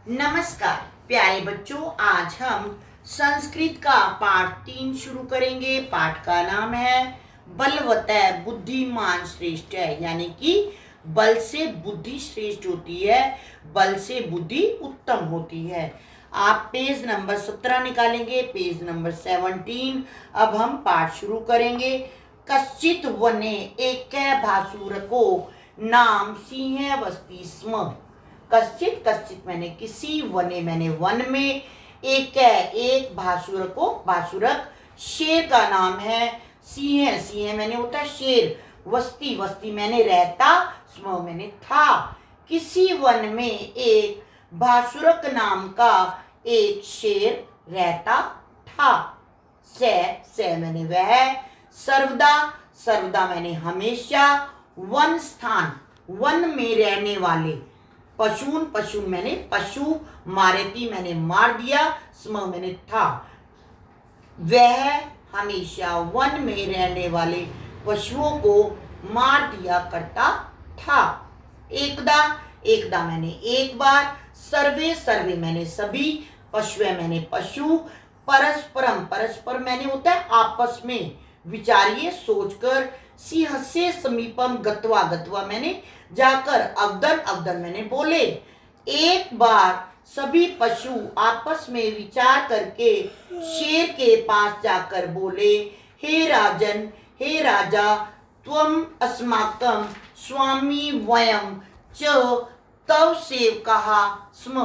नमस्कार प्यारे बच्चों, आज हम संस्कृत का पाठ 3 शुरू करेंगे। पाठ का नाम है बलवतः बुद्धिमान श्रेष्ठ है, यानी कि बल से बुद्धि श्रेष्ठ होती है, बल से बुद्धि उत्तम होती है। आप पेज नंबर 17 निकालेंगे, पेज नंबर 17। अब हम पाठ शुरू करेंगे। कश्चित वने एक भासुरको नाम सिंह वस्ति स्म। कश्चित कश्चित मैंने किसी, वने मैंने वन में, एक भासुरक शेर का नाम है, सिंह सिंह मैंने होता है शेर, वस्ती वस्ती मैंने रहता, स्म मैंने था। किसी वन में एक भासुरक नाम का एक शेर रहता था। से मैंने वह, सर्वदा सर्वदा मैंने हमेशा, वन स्थान वन में रहने वाले, पशुन मैंने पशु, मारती मैंने मार दिया, स्म मैंने था। वह हमेशा वन में रहने वाले पशुओं को मार दिया करता था। एकदा मैंने एक बार, सर्वे सर्वे मैंने सभी, पशुए मैंने पशु, परस्पर मैंने होता है आपस में, विचारिए सोचकर, सिंह से समीपम गत्वा मैंने जाकर, अवदन मैंने बोले। एक बार सभी पशु आपस में विचार करके शेर के पास जाकर बोले, हे राजन, हे राजा, त्वम अस्माकं स्वामी वयम च तव सेवकाः स्म।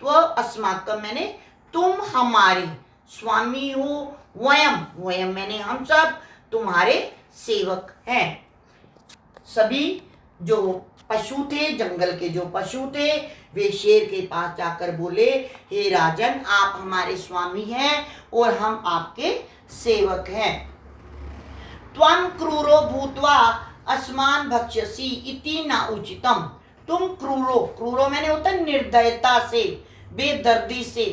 त्व अस्माकं मैंने तुम हमारे, स्वामी हो, वयम मैंने हम सब तुम्हारे सेवक हैं। सभी जो पशु थे, जंगल के जो पशु थे, वे शेर के पास जाकर बोले, हे राजन, आप हमारे स्वामी हैं और हम आपके सेवक हैं। त्वं क्रूरो भूत्वा अस्मान् भक्ष्यसि इति न उचितम। तुम क्रूरो मैंने होता है निर्दयता से, बेदर्दी से,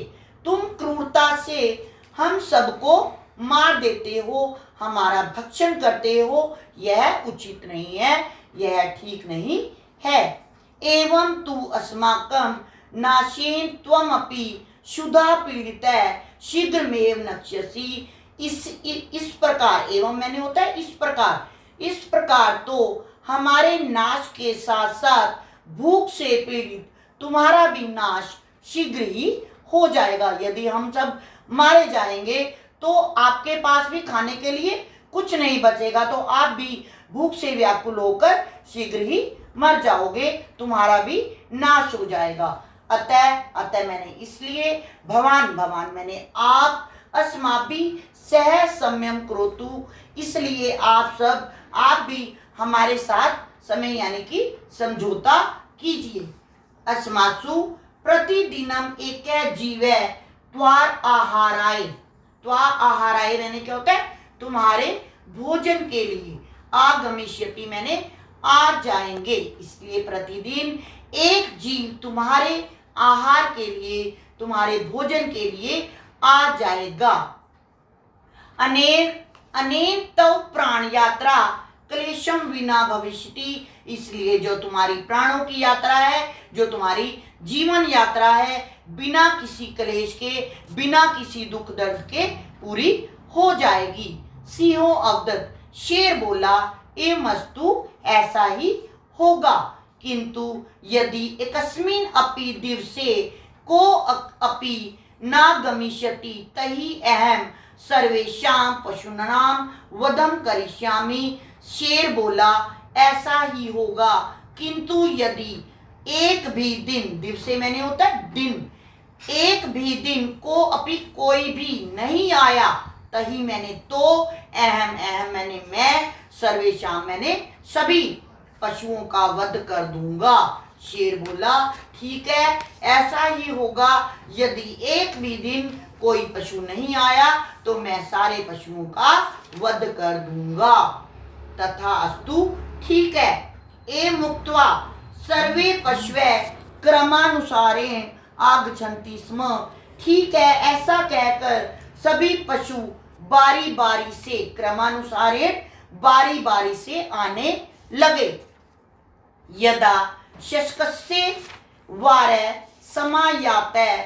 तुम क्रूरता से हम सबको मार देते हो, हमारा भक्षण करते हो, यह उचित नहीं है, यह ठीक नहीं है। एवं तु अस्माकं नाशेन त्वमपि क्षुधा पीड़ितः शीघ्रमेव नक्ष्यसि। इस प्रकार, एवं मैंने होता है इस प्रकार तो हमारे नाश के साथ साथ भूख से पीड़ित तुम्हारा भी नाश शीघ्र ही हो जाएगा। यदि हम सब मारे जाएंगे तो आपके पास भी खाने के लिए कुछ नहीं बचेगा, तो आप भी भूख से व्याकुल होकर शीघ्र ही मर जाओगे, तुम्हारा भी नाश हो जाएगा। अतः मैंने इसलिए, भवान मैंने आप, अस्माभि सह सम्यम करोतु, इसलिए आप भी हमारे साथ समय यानी कि समझौता कीजिए। अस्मासु प्रतिदिनम एक जीवे त्वार आहाराय मैंने क्या होता है, तुम्हारे भोजन के लिए, आगमिष्यति मैंने आ जाएंगे, इसलिए प्रतिदिन एक जीव तुम्हारे आहार के लिए, तुम्हारे भोजन के लिए आ जाएगा। अनेन तव प्राण यात्रा क्लेशम विना भविष्यति, इसलिए जो तुम्हारी प्राणों की यात्रा है, जो तुम्हारी जीवन यात्रा है, बिना किसी क्लेश के, बिना किसी दुख दर्द के पूरी हो जाएगी। सिंहो अवदत, शेर बोला, एमस्तु ऐसा ही होगा, किंतु यदि एकस्मिन् अपि दिवसे को अपि न गमिष्यति तहि अहम सर्वेषां पशूनां वधम करिष्यामि। शेर बोला, ऐसा ही होगा, किंतु यदि एक भी दिन, दिवसे मैंने होता है दिन, एक भी दिन को अपि कोई भी नहीं आया, तही मैंने तो, अहम मैंने मैं, सर्वेशाम मैंने सभी पशुओं का वध कर दूंगा। शेर बोला, ठीक है, ऐसा ही होगा, यदि एक भी दिन कोई पशु नहीं आया तो मैं सारे पशुओं का वध कर दूंगा। तथा अस्तु, ठीक है। ए मुक्त्वा सर्वे पशवे क्रमानुसारेण आगच्छन्ति स्म, ठीक है, ऐसा कहकर सभी पशु बारी बारी से, क्रमानुसारेण बारी बारी से आने लगे। यदा शशकस्य वार समायातः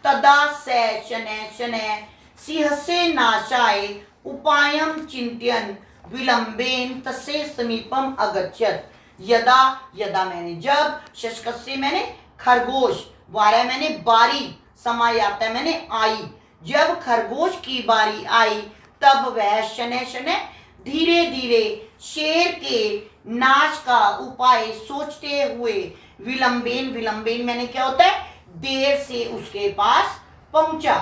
तदा स शनैः शनैः सिंहसे नाशाय उपायं चिन्तयन् विलंबेन तस्य समीपम अगच्छत्। यदा यदा मैंने जब, शशकस्य मैंने खरगोश, वारा मैंने बारी, समायाता मैंने आई, जब खरगोश की बारी आई तब वह शनैः शनैः धीरे धीरे शेर के नाश का उपाय सोचते हुए विलंबेन, विलंबेन मैंने क्या होता है, देर से उसके पास पहुंचा।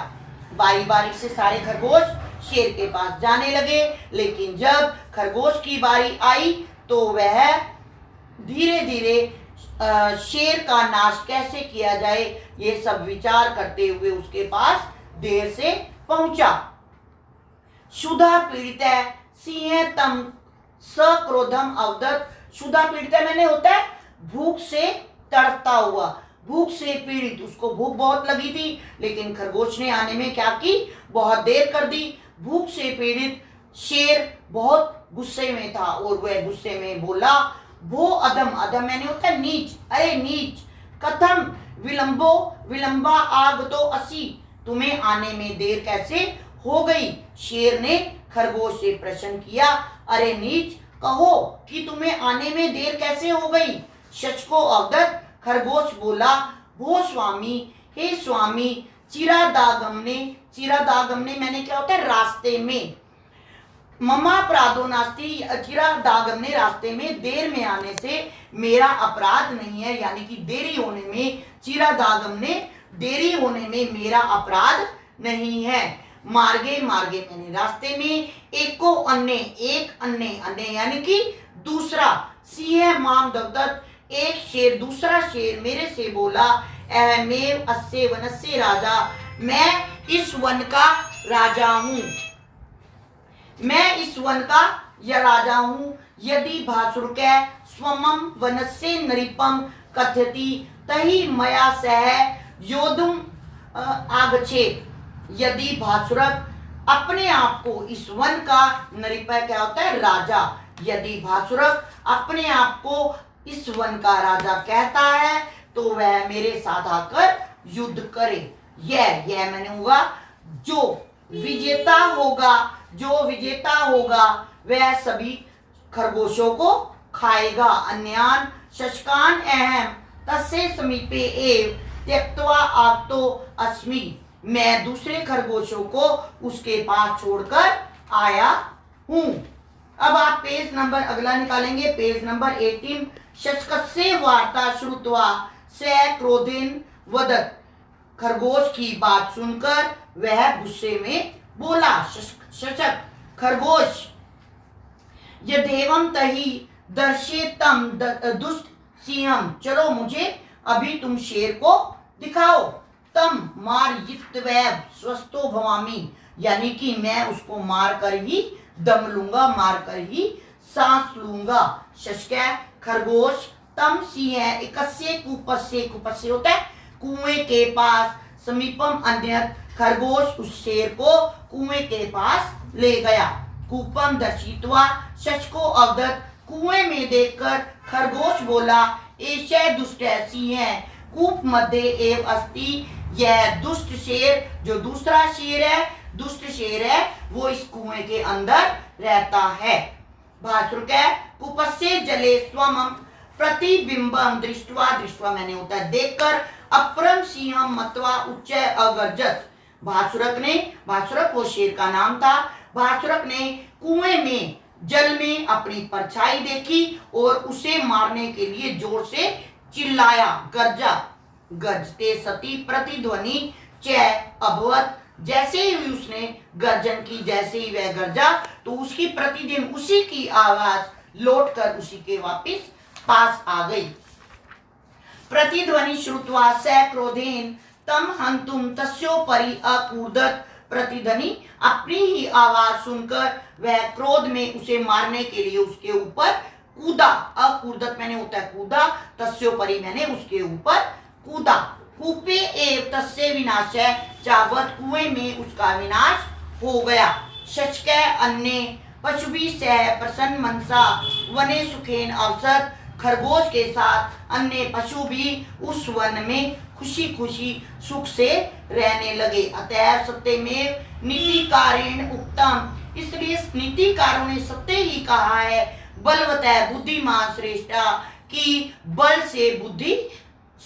बारी बारी से सारे खरगोश शेर के पास जाने लगे, लेकिन जब खरगोश की बारी आई तो वह धीरे धीरे शेर का नाश कैसे किया जाए ये सब विचार करते हुए उसके पास देर से पहुंचा। क्षुधा पीड़ित सिंह तम सक्रोधम अवदत्। क्षुधा पीड़ित मैंने होता है भूख से तड़पता हुआ, भूख से पीड़ित, उसको भूख बहुत लगी थी लेकिन खरगोश ने आने में क्या की, बहुत देर कर दी। भूख से पीड़ित शेर बहुत गुस्से में था और वह गुस्से में बोला, वो अधम, अधम मैंने होता है नीच, अरे नीच, कथम विलंबो विलंबा आग तो असी, तुम्हें आने में देर कैसे हो गई। शेर ने खरगोश से प्रश्न किया, अरे नीच, कहो कि तुम्हें आने में देर कैसे हो गई। शचको अवदत्, खरगोश बोला, वो स्वामी, हे स्वामी, चिरादागमने, चिरादागमने मैंने क्या होता है रास्ते में, ममा अपराधो नास्ति, चिरादागमने रास्ते में देर में आने से मेरा अपराध नहीं है, यानी कि देरी होने में, चिरादागमने देरी होने में मेरा अपराध नहीं है। मार्गे, मार्गे मैंने रास्ते में, एको अन्य, एक अन्य, अन्य यानी कि दूसरा, सिंह माम दवदत्, एक शेर, दूसरा शेर मेरे से बोला, अहमेव अस्य वनस्य राजा, मैं इस वन का राजा हूँ, मैं इस वन का यह राजा हूँ। यदि भासुरकै स्वमं वनस्य नृपम कथयति तहि मया सह योद्धुम आगच्छेत्। यदि भासुरक अपने आप को इस वन का, नृपय क्या होता है राजा, यदि भासुरक अपने आप को इस वन का राजा कहता है तो वह मेरे साथ आकर युद्ध करे। यह मैंने होगा जो विजेता होगा, जो विजेता होगा वह सभी खरगोशों को खाएगा। अन्यान शशकान अहम तस्य समीपे एव त्यक्त्वा आगतो अस्मि, मैं दूसरे खरगोशों को उसके पास छोड़कर आया हूं। अब आप पेज नंबर अगला निकालेंगे, पेज नंबर 18। शशकस्य वार्ता श्रुत्वा स क्रोधेन वदत्, खरगोश की बात सुनकर वह गुस्से में बोला। शशक खरगोश, यदेवं तहि दर्शेतम दुष्ट सिंहम, चलो मुझे अभी तुम शेर को दिखाओ। तम मारयित्वैव स्वस्थो भवामि, यानी कि मैं उसको मार कर ही दम लूंगा, मार कर ही सांस लूंगा। शशकै खरगोश, तम सिंह एकस्य कूपस्य, कूपस्य होता है कुएं के पास, समीपम अन्यत्, खरगोश उस शेर को कुएं के पास ले गया। कूपम दर्शित्वा शशको अवदत्, कुएं में देखकर खरगोश बोला, एषः दुष्टः सिंह कूप मध्य एव अस्ति, यह दुष्ट शेर, जो दूसरा शेर है, दुष्ट शेर है, वो इस कुएं के अंदर रहता है। भासुरकै कूपस्य जले स्वमं प्रतिबिंबम दृष्ट्वा, दृष्ट्वा मैंने होता है देखकर, अपरम सिंहम मत्वा उच्च अगर्जत, भासुरक ने, भासुरक वो शेर का नाम था, भासुरक ने कुएं में जल में अपनी परछाई देखी और उसे मारने के लिए जोर से चिल्लाया, गर्जा। गर्जते सती प्रतिध्वनि च अभवत्, जैसे ही उसने गर्जन की, जैसे ही वह गर्जा तो उसकी प्रतिदिन उसी की आवाज लौटकर उसी के वापस पास आ गई। प्रतिध्वनि श्रुत्वा स क्रोधेन तम हंतुम तस्योपरि अकूर्दत, प्रतिध्वनि अपनी ही आवाज सुनकर वह क्रोध में उसे मारने के लिए उसके ऊपर कूदा। अकूर्दत मैंने होता है कूदा, तस्योपरि मैंने उसके ऊपर कूदा। कूपे एव तस्य विनाशः, चावत कुएं में उसका विनाश हो गया। शचकै अन्य पशुभि सह प्रसन्न मनसा वने सुखेन अवसत, खरगोश के साथ अन्य पशु भी उस वन में खुशी खुशी सुख से रहने लगे। अतएव सत्यमेव नीतिकारेण उक्तम, इसलिए नीतिकारों ने सत्य ही कहा है, बलवतः बुद्धिमान श्रेष्ठा, कि बल से बुद्धि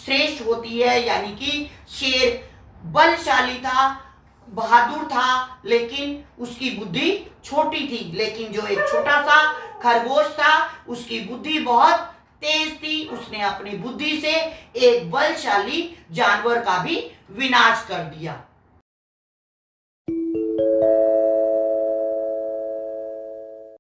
श्रेष्ठ होती है। यानी कि शेर बलशाली था, बहादुर था, लेकिन उसकी बुद्धि छोटी थी। लेकिन जो एक छोटा सा खरगोश था, उसकी बुद्धि बहुत तेज थी। उसने अपनी बुद्धि से एक बलशाली जानवर का भी विनाश कर दिया।